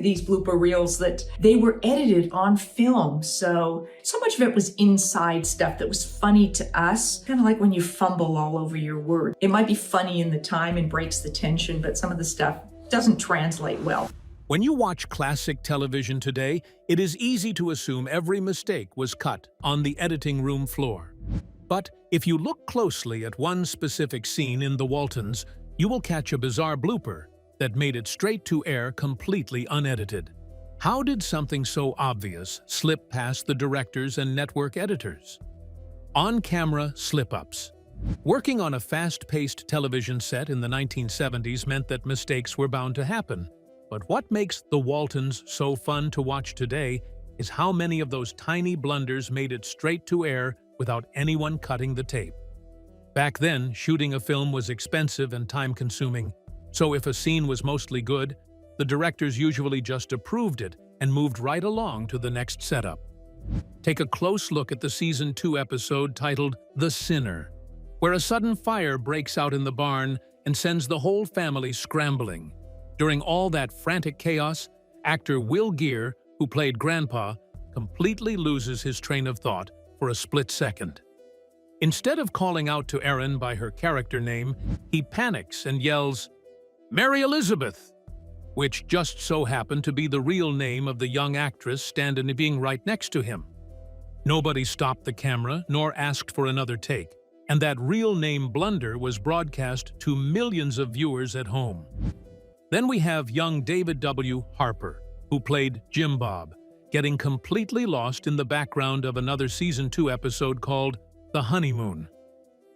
these blooper reels that they were edited on film. So much of it was inside stuff that was funny to us. Kind of like when you fumble all over your word. It might be funny in the time and breaks the tension, but some of the stuff doesn't translate well. When you watch classic television today, it is easy to assume every mistake was cut on the editing room floor. But if you look closely at one specific scene in The Waltons, you will catch a bizarre blooper that made it straight to air completely unedited. How did something so obvious slip past the directors and network editors? On-camera slip-ups. Working on a fast-paced television set in the 1970s meant that mistakes were bound to happen. But what makes The Waltons so fun to watch today is how many of those tiny blunders made it straight to air without anyone cutting the tape. Back then, shooting a film was expensive and time-consuming, so if a scene was mostly good, the directors usually just approved it and moved right along to the next setup. Take a close look at the Season 2 episode titled The Sinner, where a sudden fire breaks out in the barn and sends the whole family scrambling. During all that frantic chaos, actor Will Geer, who played Grandpa, completely loses his train of thought for a split second. Instead of calling out to Erin by her character name, he panics and yells, "Mary Elizabeth!" which just so happened to be the real name of the young actress standing right next to him. Nobody stopped the camera nor asked for another take, and that real name blunder was broadcast to millions of viewers at home. Then we have young David W. Harper, who played Jim Bob, getting completely lost in the background of another Season 2 episode called The Honeymoon.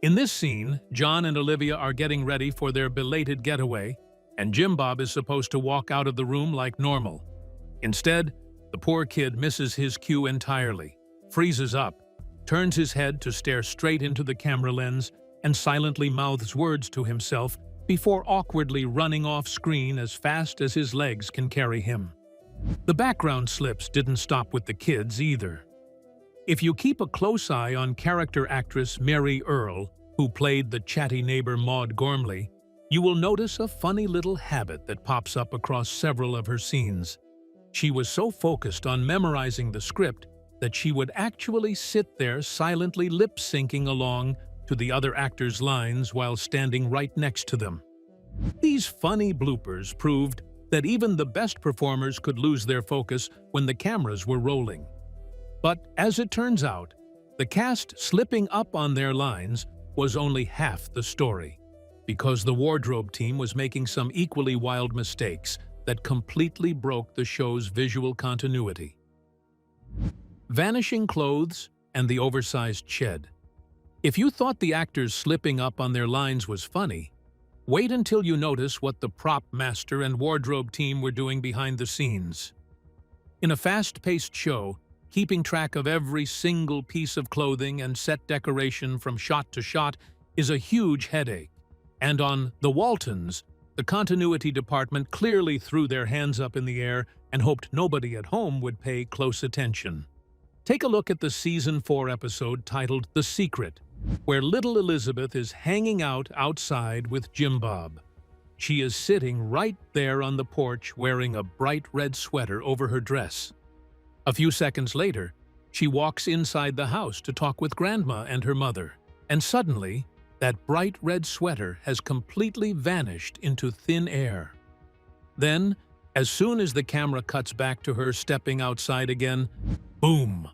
In this scene, John and Olivia are getting ready for their belated getaway, and Jim Bob is supposed to walk out of the room like normal. Instead, the poor kid misses his cue entirely, freezes up, turns his head to stare straight into the camera lens, and silently mouths words to himself before awkwardly running off screen as fast as his legs can carry him. The background slips didn't stop with the kids either. If you keep a close eye on character actress Mary Earle, who played the chatty neighbor Maud Gormley, you will notice a funny little habit that pops up across several of her scenes. She was so focused on memorizing the script that she would actually sit there silently lip-syncing along to the other actors' lines while standing right next to them. These funny bloopers proved that even the best performers could lose their focus when the cameras were rolling. But as it turns out, the cast slipping up on their lines was only half the story, because the wardrobe team was making some equally wild mistakes that completely broke the show's visual continuity. Vanishing clothes and the oversized shed. If you thought the actors slipping up on their lines was funny, wait until you notice what the prop master and wardrobe team were doing behind the scenes. In a fast-paced show, keeping track of every single piece of clothing and set decoration from shot to shot is a huge headache. And on The Waltons, the continuity department clearly threw their hands up in the air and hoped nobody at home would pay close attention. Take a look at the Season 4 episode titled The Secret, where little Elizabeth is hanging out outside with Jim Bob. She is sitting right there on the porch wearing a bright red sweater over her dress. A few seconds later, she walks inside the house to talk with Grandma and her mother, and suddenly, that bright red sweater has completely vanished into thin air. Then, as soon as the camera cuts back to her stepping outside again, boom!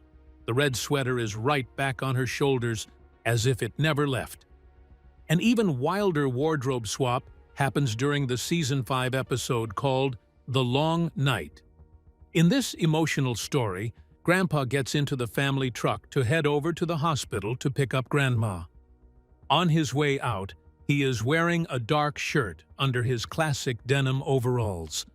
The red sweater is right back on her shoulders as if it never left. An even wilder wardrobe swap happens during the Season 5 episode called The Long Night. In this emotional story, Grandpa gets into the family truck to head over to the hospital to pick up Grandma. On his way out, he is wearing a dark shirt under his classic denim overalls.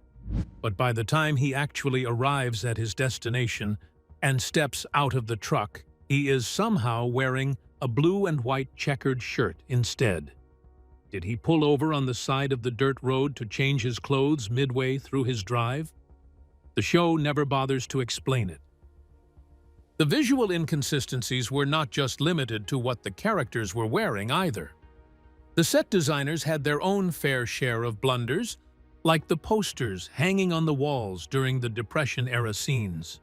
But by the time he actually arrives at his destination and steps out of the truck, he is somehow wearing a blue and white checkered shirt instead. Did he pull over on the side of the dirt road to change his clothes midway through his drive? The show never bothers to explain it. The visual inconsistencies were not just limited to what the characters were wearing either. The set designers had their own fair share of blunders, like the posters hanging on the walls during the Depression-era scenes.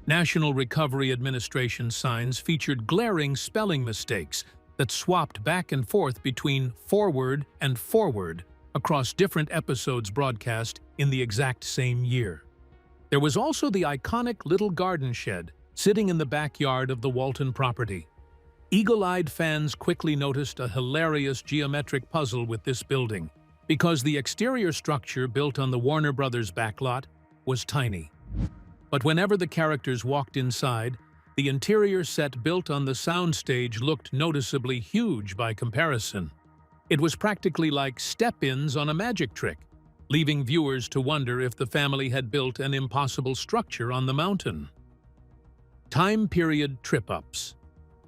National Recovery Administration signs featured glaring spelling mistakes that swapped back and forth between forward and forward across different episodes broadcast in the exact same year. There was also the iconic little garden shed sitting in the backyard of the Walton property. Eagle-eyed fans quickly noticed a hilarious geometric puzzle with this building, because the exterior structure built on the Warner Brothers backlot was tiny. But whenever the characters walked inside, the interior set built on the soundstage looked noticeably huge by comparison. It was practically like step-ins on a magic trick, leaving viewers to wonder if the family had built an impossible structure on the mountain. Time period trip-ups.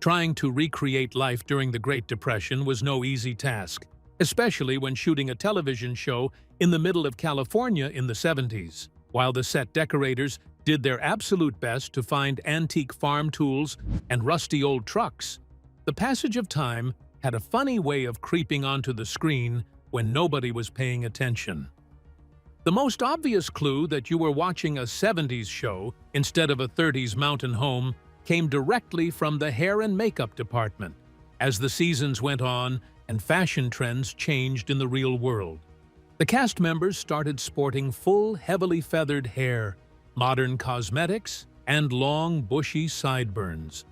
Trying to recreate life during the Great Depression was no easy task, especially when shooting a television show in the middle of California in the 70s. While the set decorators did their absolute best to find antique farm tools and rusty old trucks, the passage of time had a funny way of creeping onto the screen when nobody was paying attention. The most obvious clue that you were watching a 70s show instead of a 30s mountain home came directly from the hair and makeup department, as the seasons went on and fashion trends changed in the real world. The cast members started sporting full, heavily feathered hair, modern cosmetics, and long, bushy sideburns.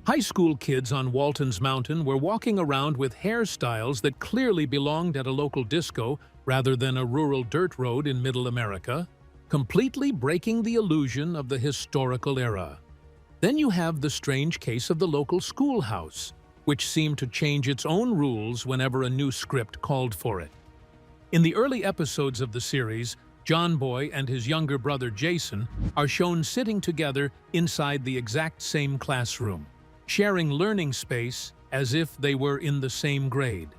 High school kids on Walton's Mountain were walking around with hairstyles that clearly belonged at a local disco rather than a rural dirt road in Middle America, completely breaking the illusion of the historical era. Then you have the strange case of the local schoolhouse, which seemed to change its own rules whenever a new script called for it. In the early episodes of the series, John Boy and his younger brother Jason are shown sitting together inside the exact same classroom, sharing learning space as if they were in the same grade.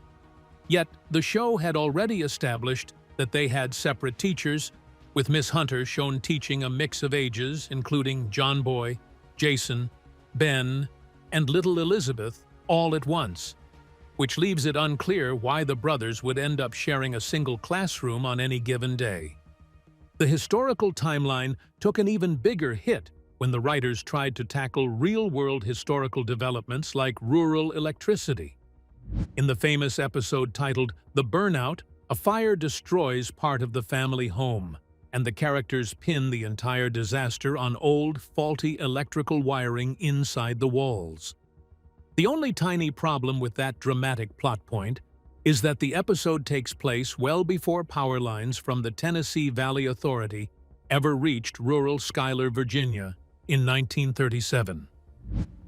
Yet, the show had already established that they had separate teachers, with Miss Hunter shown teaching a mix of ages, including John Boy, Jason, Ben, and little Elizabeth all at once, which leaves it unclear why the brothers would end up sharing a single classroom on any given day. The historical timeline took an even bigger hit when the writers tried to tackle real-world historical developments like rural electricity. In the famous episode titled The Burnout, a fire destroys part of the family home, and the characters pin the entire disaster on old, faulty electrical wiring inside the walls. The only tiny problem with that dramatic plot point is that the episode takes place well before power lines from the Tennessee Valley Authority ever reached rural Schuyler, Virginia, in 1937.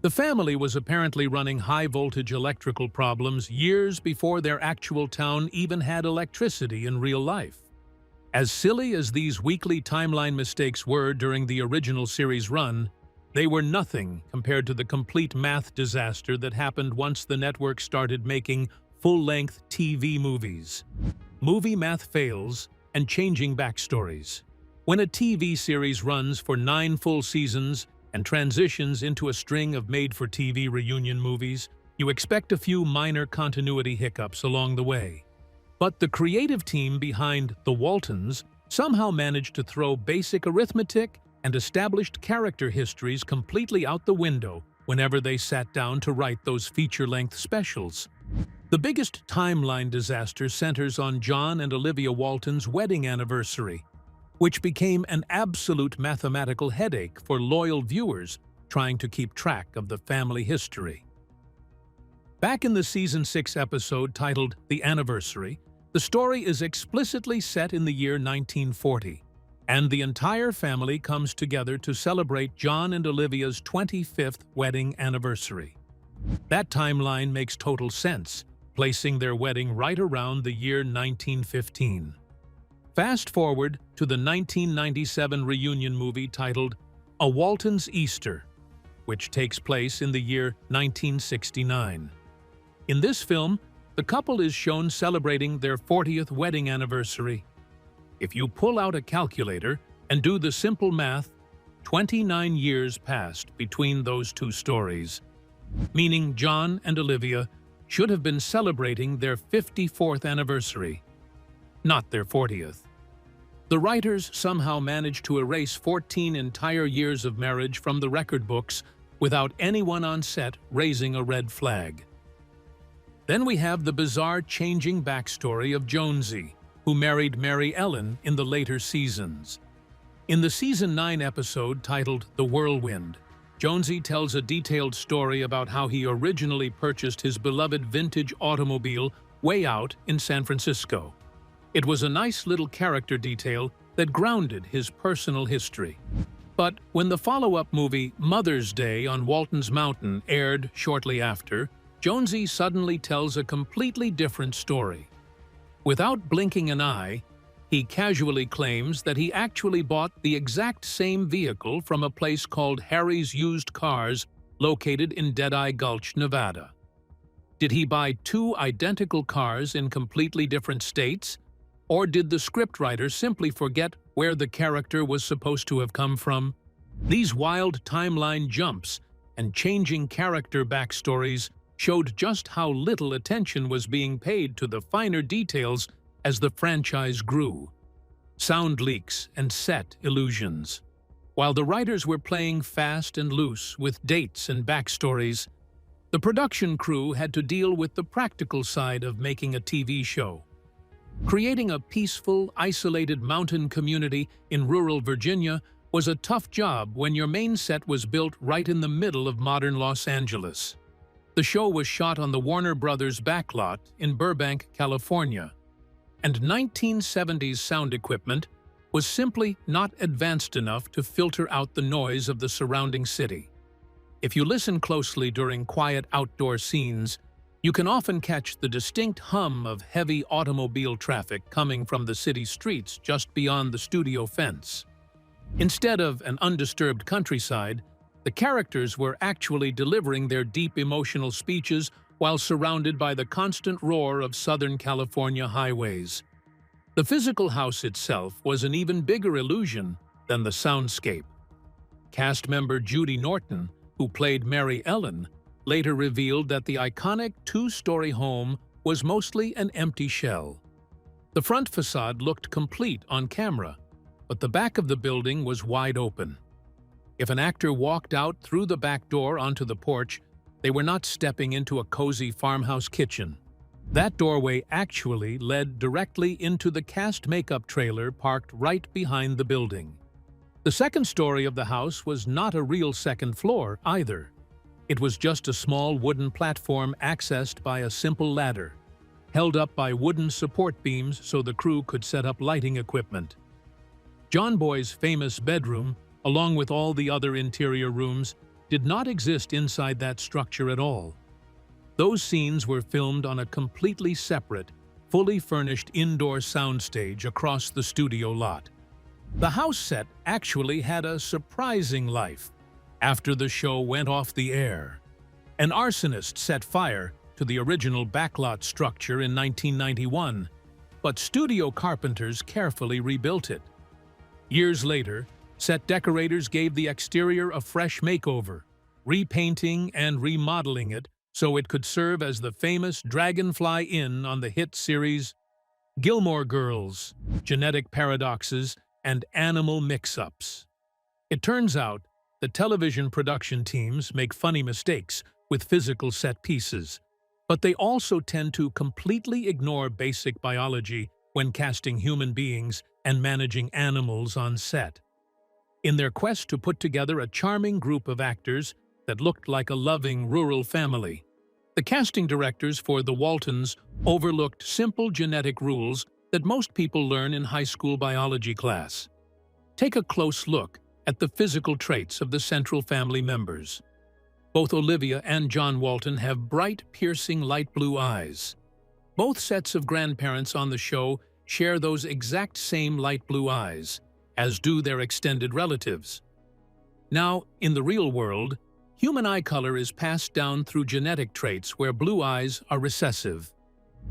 The family was apparently running high-voltage electrical problems years before their actual town even had electricity in real life. As silly as these weekly timeline mistakes were during the original series run, they were nothing compared to the complete math disaster that happened once the network started making full-length TV movies. Movie math fails and changing backstories. When a TV series runs for 9 full seasons and transitions into a string of made-for-TV reunion movies, you expect a few minor continuity hiccups along the way. But the creative team behind The Waltons somehow managed to throw basic arithmetic and established character histories completely out the window whenever they sat down to write those feature-length specials. The biggest timeline disaster centers on John and Olivia Walton's wedding anniversary, which became an absolute mathematical headache for loyal viewers trying to keep track of the family history. Back in the Season 6 episode titled The Anniversary, the story is explicitly set in the year 1940, and the entire family comes together to celebrate John and Olivia's 25th wedding anniversary. That timeline makes total sense, placing their wedding right around the year 1915. Fast forward to the 1997 reunion movie titled A Walton's Easter, which takes place in the year 1969. In this film, the couple is shown celebrating their 40th wedding anniversary. If you pull out a calculator and do the simple math, 29 years passed between those two stories, meaning John and Olivia should have been celebrating their 54th anniversary, not their 40th. The writers somehow managed to erase 14 entire years of marriage from the record books without anyone on set raising a red flag. Then we have the bizarre changing backstory of Jonesy, who married Mary Ellen in the later seasons. In the Season 9 episode titled The Whirlwind, Jonesy tells a detailed story about how he originally purchased his beloved vintage automobile way out in San Francisco. It was a nice little character detail that grounded his personal history. But when the follow-up movie Mother's Day on Waltons Mountain aired shortly after, Jonesy suddenly tells a completely different story. Without blinking an eye, he casually claims that he actually bought the exact same vehicle from a place called Harry's Used Cars located in Deadeye Gulch, Nevada. Did he buy two identical cars in completely different states? Or did the scriptwriter simply forget where the character was supposed to have come from? These wild timeline jumps and changing character backstories showed just how little attention was being paid to the finer details as the franchise grew. Sound leaks and set illusions. While the writers were playing fast and loose with dates and backstories, the production crew had to deal with the practical side of making a TV show. Creating a peaceful, isolated mountain community in rural Virginia was a tough job when your main set was built right in the middle of modern Los Angeles. The show was shot on the Warner Brothers backlot in Burbank, California, and 1970s sound equipment was simply not advanced enough to filter out the noise of the surrounding city. If you listen closely during quiet outdoor scenes, you can often catch the distinct hum of heavy automobile traffic coming from the city streets just beyond the studio fence. Instead of an undisturbed countryside, the characters were actually delivering their deep emotional speeches while surrounded by the constant roar of Southern California highways. The physical house itself was an even bigger illusion than the soundscape. Cast member Judy Norton, who played Mary Ellen, later revealed that the iconic two-story home was mostly an empty shell. The front facade looked complete on camera, but the back of the building was wide open. If an actor walked out through the back door onto the porch, they were not stepping into a cozy farmhouse kitchen. That doorway actually led directly into the cast makeup trailer parked right behind the building. The second story of the house was not a real second floor either. It was just a small wooden platform accessed by a simple ladder, held up by wooden support beams so the crew could set up lighting equipment. John Boy's famous bedroom, along with all the other interior rooms, did not exist inside that structure at all. Those scenes were filmed on a completely separate, fully furnished indoor soundstage across the studio lot. The house set actually had a surprising life after the show went off the air. An arsonist set fire to the original backlot structure in 1991, but studio carpenters carefully rebuilt it. Years later, set decorators gave the exterior a fresh makeover, repainting and remodeling it so it could serve as the famous Dragonfly Inn on the hit series Gilmore Girls, Genetic Paradoxes, and Animal Mix-Ups. It turns out the television production teams make funny mistakes with physical set pieces, but they also tend to completely ignore basic biology when casting human beings and managing animals on set. In their quest to put together a charming group of actors that looked like a loving rural family, the casting directors for the Waltons overlooked simple genetic rules that most people learn in high school biology class. Take a close look at the physical traits of the central family members. Both Olivia and John Walton have bright, piercing light blue eyes. Both sets of grandparents on the show share those exact same light blue eyes, as do their extended relatives. Now, in the real world, human eye color is passed down through genetic traits where blue eyes are recessive.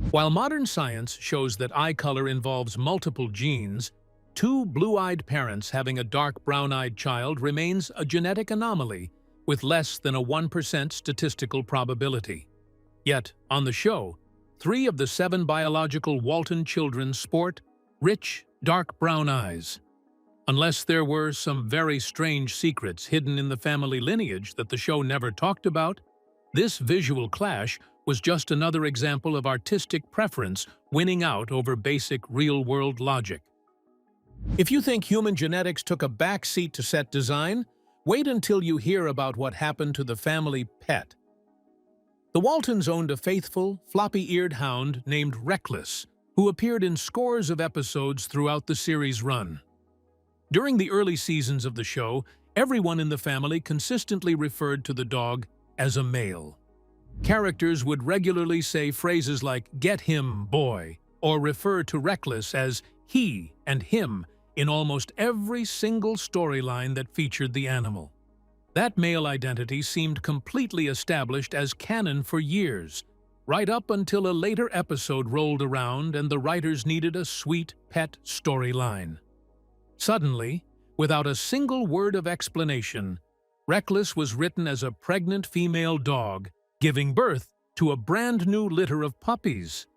While modern science shows that eye color involves multiple genes, two blue-eyed parents having a dark brown-eyed child remains a genetic anomaly with less than a 1% statistical probability. Yet, on the show, 3 of the 7 biological Walton children sport rich, dark brown eyes. Unless there were some very strange secrets hidden in the family lineage that the show never talked about, this visual clash was just another example of artistic preference winning out over basic real-world logic. If you think human genetics took a back seat to set design, wait until you hear about what happened to the family pet. The Waltons owned a faithful, floppy-eared hound named Reckless, who appeared in scores of episodes throughout the series' run. During the early seasons of the show, everyone in the family consistently referred to the dog as a male. Characters would regularly say phrases like, "Get him, boy," or refer to Reckless as he and him in almost every single storyline that featured the animal. That male identity seemed completely established as canon for years, right up until a later episode rolled around and the writers needed a sweet pet storyline. Suddenly, without a single word of explanation, Reckless was written as a pregnant female dog, giving birth to a brand new litter of puppies.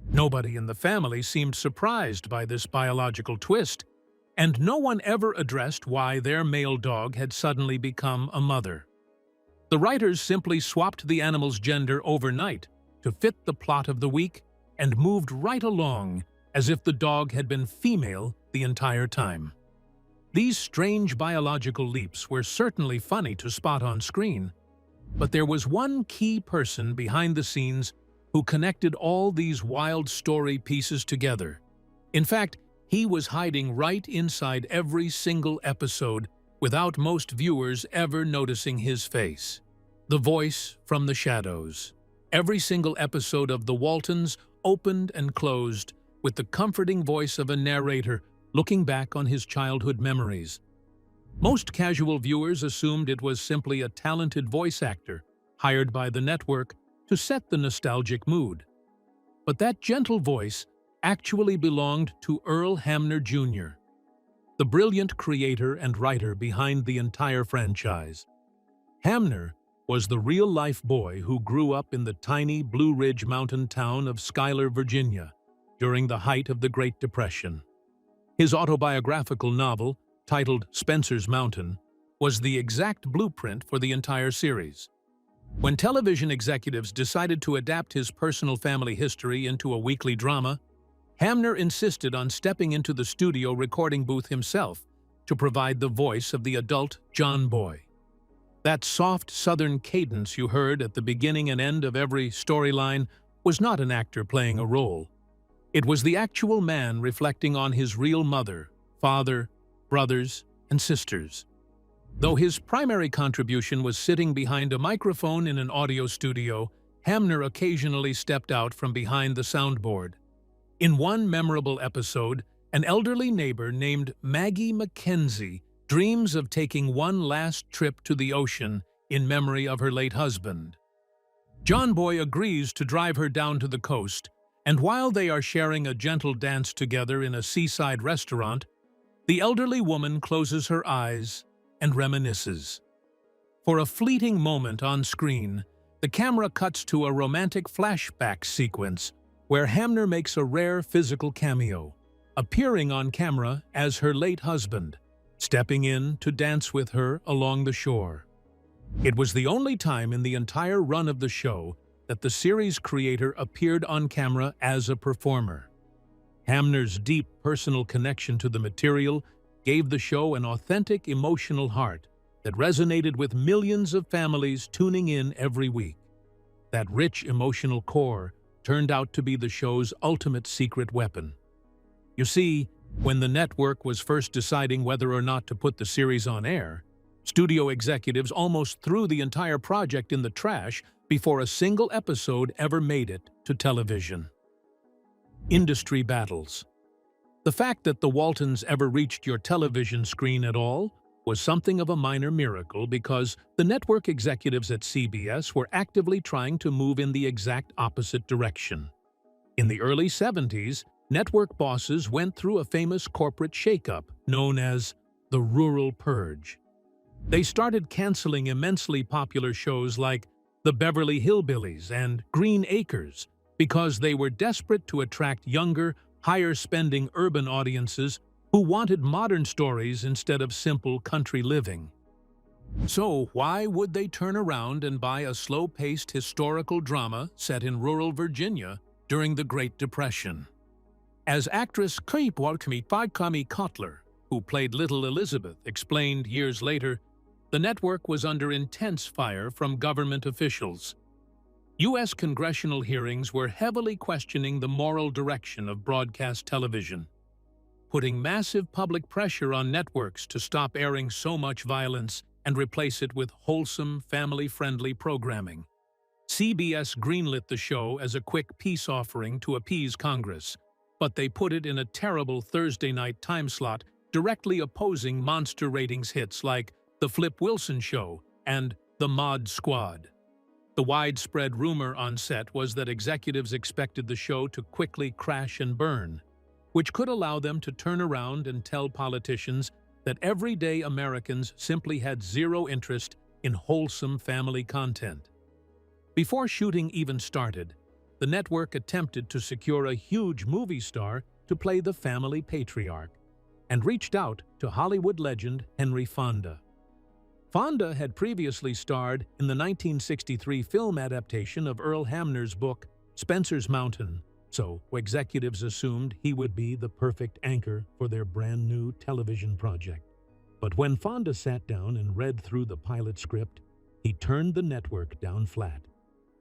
Nobody in the family seemed surprised by this biological twist, and no one ever addressed why their male dog had suddenly become a mother. The writers simply swapped the animal's gender overnight to fit the plot of the week and moved right along as if the dog had been female the entire time. These strange biological leaps were certainly funny to spot on screen, but there was one key person behind the scenes who connected all these wild story pieces together. In fact, he was hiding right inside every single episode without most viewers ever noticing his face. The voice from the shadows. Every single episode of The Waltons opened and closed with the comforting voice of a narrator looking back on his childhood memories. Most casual viewers assumed it was simply a talented voice actor hired by the network to set the nostalgic mood. But that gentle voice actually belonged to Earl Hamner Jr., the brilliant creator and writer behind the entire franchise. Hamner was the real-life boy who grew up in the tiny Blue Ridge mountain town of Schuyler, Virginia, during the height of the Great Depression. His autobiographical novel, titled Spencer's Mountain, was the exact blueprint for the entire series. When television executives decided to adapt his personal family history into a weekly drama, Hamner insisted on stepping into the studio recording booth himself to provide the voice of the adult John Boy. That soft Southern cadence you heard at the beginning and end of every storyline was not an actor playing a role. It was the actual man reflecting on his real mother, father, brothers, and sisters. Though his primary contribution was sitting behind a microphone in an audio studio, Hamner occasionally stepped out from behind the soundboard. In one memorable episode, an elderly neighbor named Maggie Mackenzie dreams of taking one last trip to the ocean in memory of her late husband. John Boy agrees to drive her down to the coast, and while they are sharing a gentle dance together in a seaside restaurant, the elderly woman closes her eyes and reminisces. For a fleeting moment on screen, the camera cuts to a romantic flashback sequence where Hamner makes a rare physical cameo, appearing on camera as her late husband, stepping in to dance with her along the shore. It was the only time in the entire run of the show that the series creator appeared on camera as a performer. Hamner's deep personal connection to the material gave the show an authentic emotional heart that resonated with millions of families tuning in every week. That rich emotional core turned out to be the show's ultimate secret weapon. You see, when the network was first deciding whether or not to put the series on air, studio executives almost threw the entire project in the trash before a single episode ever made it to television. Industry battles. The fact that the Waltons ever reached your television screen at all was something of a minor miracle because the network executives at CBS were actively trying to move in the exact opposite direction. In the early 70s, network bosses went through a famous corporate shakeup known as the Rural Purge. They started canceling immensely popular shows like The Beverly Hillbillies and Green Acres because they were desperate to attract younger, higher-spending urban audiences who wanted modern stories instead of simple country living. So why would they turn around and buy a slow-paced historical drama set in rural Virginia during the Great Depression? As actress Kate Cotler, who played Little Elizabeth, explained years later, the network was under intense fire from government officials. U.S. congressional hearings were heavily questioning the moral direction of broadcast television, putting massive public pressure on networks to stop airing so much violence and replace it with wholesome, family-friendly programming. CBS greenlit the show as a quick peace offering to appease Congress, but they put it in a terrible Thursday night time slot directly opposing monster ratings hits like The Flip Wilson Show and The Mod Squad. The widespread rumor on set was that executives expected the show to quickly crash and burn, which could allow them to turn around and tell politicians that everyday Americans simply had zero interest in wholesome family content. Before shooting even started, the network attempted to secure a huge movie star to play the family patriarch, and reached out to Hollywood legend Henry Fonda. Fonda had previously starred in the 1963 film adaptation of Earl Hamner's book Spencer's Mountain, so executives assumed he would be the perfect anchor for their brand-new television project. But when Fonda sat down and read through the pilot script, he turned the network down flat.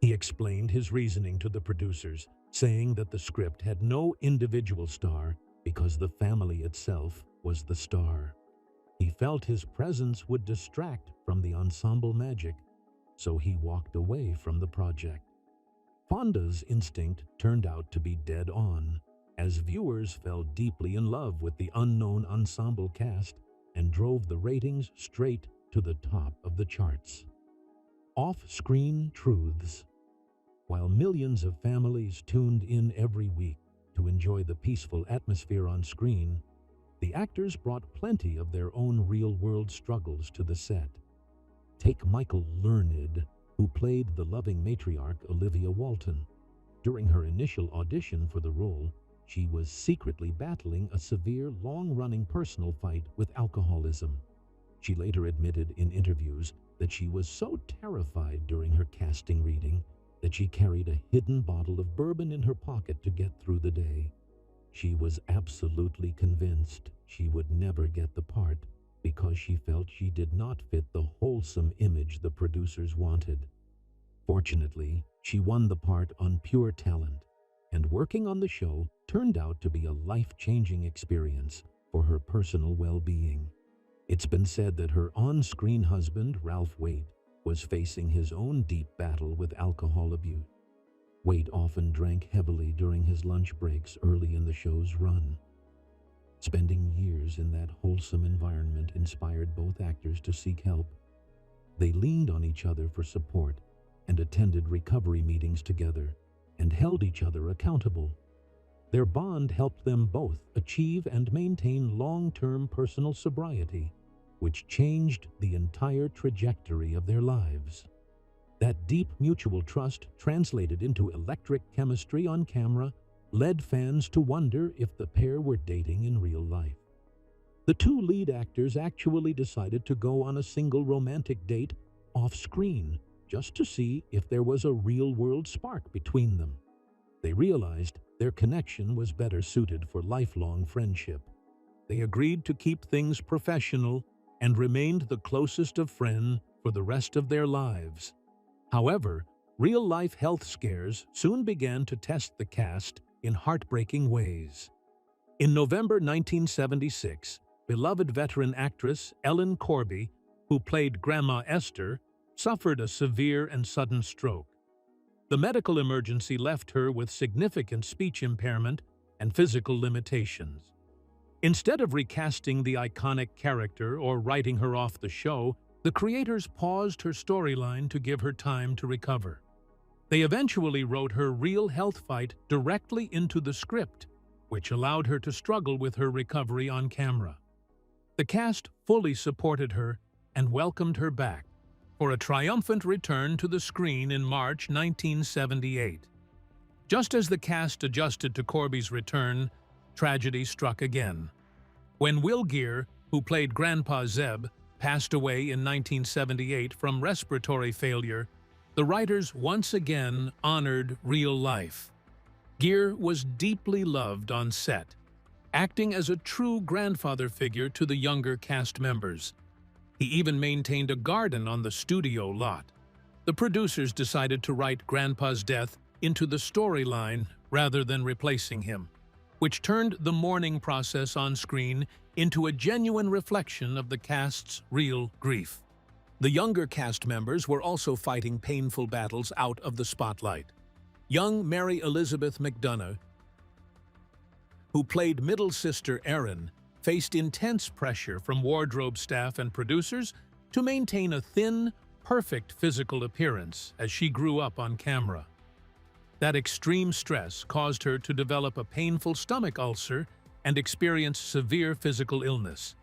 He explained his reasoning to the producers, saying that the script had no individual star because the family itself was the star. He felt his presence would distract from the ensemble magic, so he walked away from the project. Fonda's instinct turned out to be dead on, as viewers fell deeply in love with the unknown ensemble cast and drove the ratings straight to the top of the charts. Off-screen truths. While millions of families tuned in every week to enjoy the peaceful atmosphere on screen, the actors brought plenty of their own real-world struggles to the set. Take Michael Learned, who played the loving matriarch Olivia Walton. During her initial audition for the role, she was secretly battling a severe, long-running personal fight with alcoholism. She later admitted in interviews that she was so terrified during her casting reading that she carried a hidden bottle of bourbon in her pocket to get through the day. She was absolutely convinced she would never get the part because she felt she did not fit the wholesome image the producers wanted. Fortunately, she won the part on pure talent, and working on the show turned out to be a life-changing experience for her personal well-being. It's been said that her on-screen husband, Ralph Waite, was facing his own deep battle with alcohol abuse. Waite often drank heavily during his lunch breaks early in the show's run. Spending years in that wholesome environment inspired both actors to seek help. They leaned on each other for support and attended recovery meetings together and held each other accountable. Their bond helped them both achieve and maintain long-term personal sobriety, which changed the entire trajectory of their lives. That deep mutual trust translated into electric chemistry on camera led fans to wonder if the pair were dating in real life. The two lead actors actually decided to go on a single romantic date off-screen just to see if there was a real-world spark between them. They realized their connection was better suited for lifelong friendship. They agreed to keep things professional and remained the closest of friends for the rest of their lives. However, real-life health scares soon began to test the cast in heartbreaking ways. In November 1976, beloved veteran actress Ellen Corby, who played Grandma Esther, suffered a severe and sudden stroke. The medical emergency left her with significant speech impairment and physical limitations. Instead of recasting the iconic character or writing her off the show, the creators paused her storyline to give her time to recover. They eventually wrote her real health fight directly into the script, which allowed her to struggle with her recovery on camera. The cast fully supported her and welcomed her back for a triumphant return to the screen in March 1978. Just as the cast adjusted to Corby's return, tragedy struck again. When Will Geer, who played Grandpa Zeb, passed away in 1978 from respiratory failure, the writers once again honored real life. Geer was deeply loved on set, acting as a true grandfather figure to the younger cast members. He even maintained a garden on the studio lot. The producers decided to write Grandpa's death into the storyline rather than replacing him, which turned the mourning process on screen into a genuine reflection of the cast's real grief. The younger cast members were also fighting painful battles out of the spotlight. Young Mary Elizabeth McDonough, who played middle sister Erin, faced intense pressure from wardrobe staff and producers to maintain a thin, perfect physical appearance as she grew up on camera. That extreme stress caused her to develop a painful stomach ulcer and experience severe physical illness.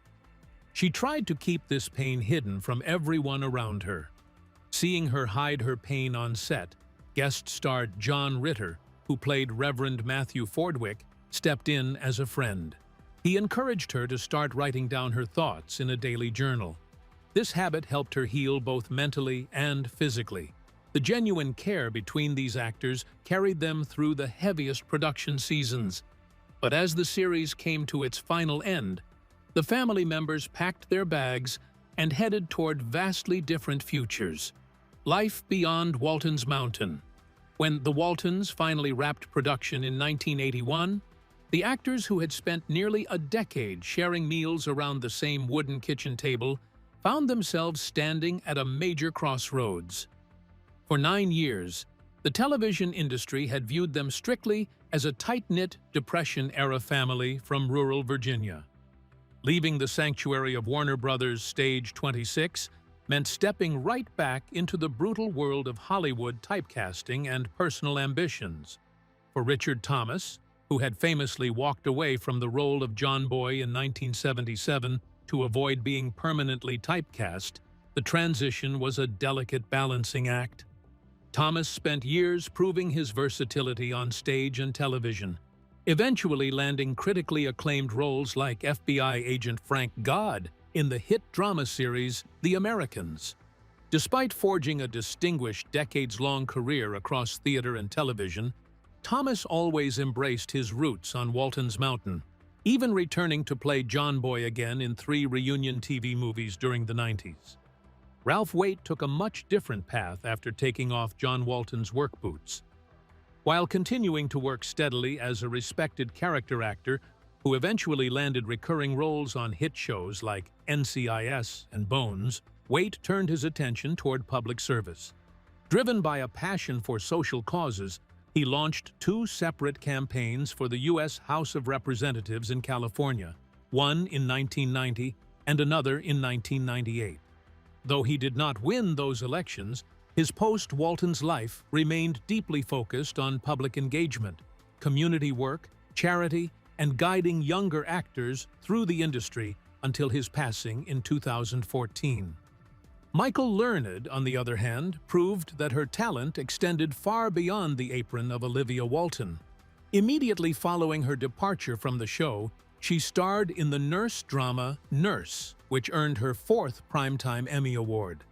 She tried to keep this pain hidden from everyone around her. Seeing her hide her pain on set, guest starred John Ritter, who played Reverend Matthew Fordwick, stepped in as a friend. He encouraged her to start writing down her thoughts in a daily journal. This habit helped her heal both mentally and physically. The genuine care between these actors carried them through the heaviest production seasons. But as the series came to its final end, the family members packed their bags and headed toward vastly different futures. Life beyond Walton's Mountain. When The Waltons finally wrapped production in 1981, the actors who had spent nearly a decade sharing meals around the same wooden kitchen table found themselves standing at a major crossroads. For 9 years, the television industry had viewed them strictly as a tight-knit Depression-era family from rural Virginia. Leaving the sanctuary of Warner Brothers' Stage 26 meant stepping right back into the brutal world of Hollywood typecasting and personal ambitions. For Richard Thomas, who had famously walked away from the role of John Boy in 1977 to avoid being permanently typecast, the transition was a delicate balancing act. Thomas spent years proving his versatility on stage and television, eventually landing critically acclaimed roles like FBI agent Frank Godd in the hit drama series The Americans. Despite forging a distinguished decades-long career across theater and television, Thomas always embraced his roots on Walton's Mountain, even returning to play John Boy again in 3 reunion TV movies during the 90s. Ralph Waite took a much different path after taking off John Walton's work boots. While continuing to work steadily as a respected character actor who eventually landed recurring roles on hit shows like NCIS and Bones, Waite turned his attention toward public service. Driven by a passion for social causes, he launched 2 separate campaigns for the U.S. House of Representatives in California, one in 1990 and another in 1998. Though he did not win those elections, his post-Walton's life remained deeply focused on public engagement, community work, charity, and guiding younger actors through the industry until his passing in 2014. Michael Learned, on the other hand, proved that her talent extended far beyond the apron of Olivia Walton. Immediately following her departure from the show, she starred in the nurse drama Nurse, which earned her 4th Primetime Emmy Award.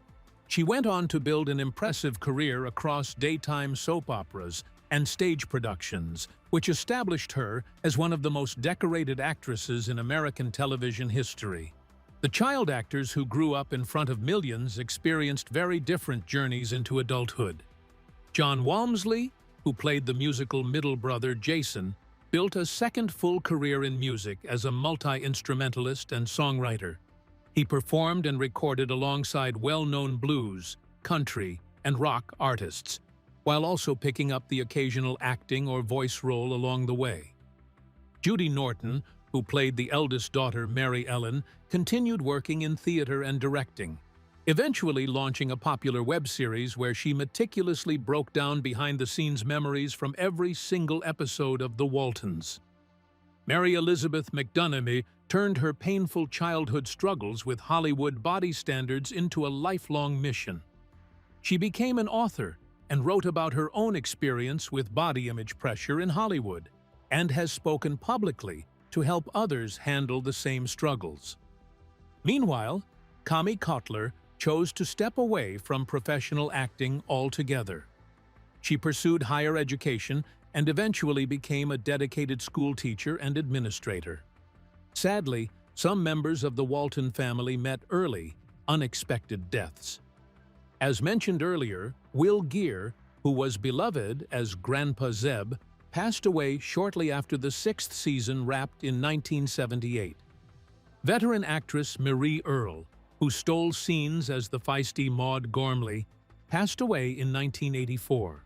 She went on to build an impressive career across daytime soap operas and stage productions, which established her as one of the most decorated actresses in American television history. The child actors who grew up in front of millions experienced very different journeys into adulthood. John Walmsley, who played the musical middle brother Jason, built a second full career in music as a multi-instrumentalist and songwriter. He performed and recorded alongside well-known blues, country, and rock artists, while also picking up the occasional acting or voice role along the way. Judy Norton, who played the eldest daughter Mary Ellen, continued working in theater and directing, eventually launching a popular web series where she meticulously broke down behind-the-scenes memories from every single episode of The Waltons. Mary Elizabeth McDonough turned her painful childhood struggles with Hollywood body standards into a lifelong mission. She became an author and wrote about her own experience with body image pressure in Hollywood. and has spoken publicly to help others handle the same struggles. Meanwhile, Kami Kotler chose to step away from professional acting altogether. She pursued higher education and eventually became a dedicated school teacher and administrator. Sadly, some members of the Walton family met early, unexpected deaths. As mentioned earlier, Will Geer, who was beloved as Grandpa Zeb, passed away shortly after the 6th season wrapped in 1978. Veteran actress Marie Earle, who stole scenes as the feisty Maude Gormley, passed away in 1984.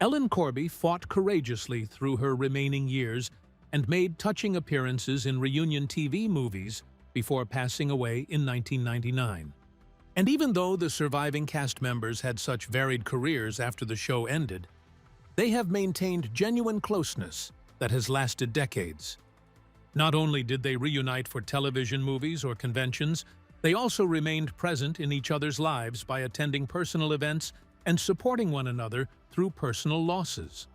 Ellen Corby fought courageously through her remaining years and made touching appearances in reunion TV movies before passing away in 1999. And even though the surviving cast members had such varied careers after the show ended, they have maintained genuine closeness that has lasted decades. Not only did they reunite for television movies or conventions, they also remained present in each other's lives by attending personal events and supporting one another through personal losses.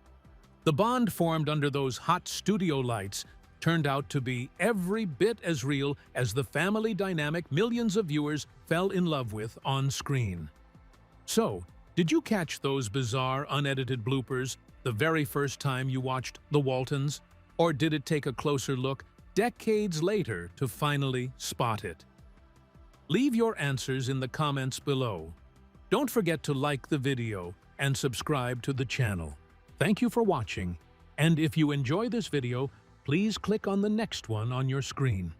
The bond formed under those hot studio lights turned out to be every bit as real as the family dynamic millions of viewers fell in love with on screen. So, did you catch those bizarre, unedited bloopers the very first time you watched The Waltons? Or did it take a closer look decades later to finally spot it? Leave your answers in the comments below. Don't forget to like the video and subscribe to the channel. Thank you for watching, and if you enjoy this video, please click on the next one on your screen.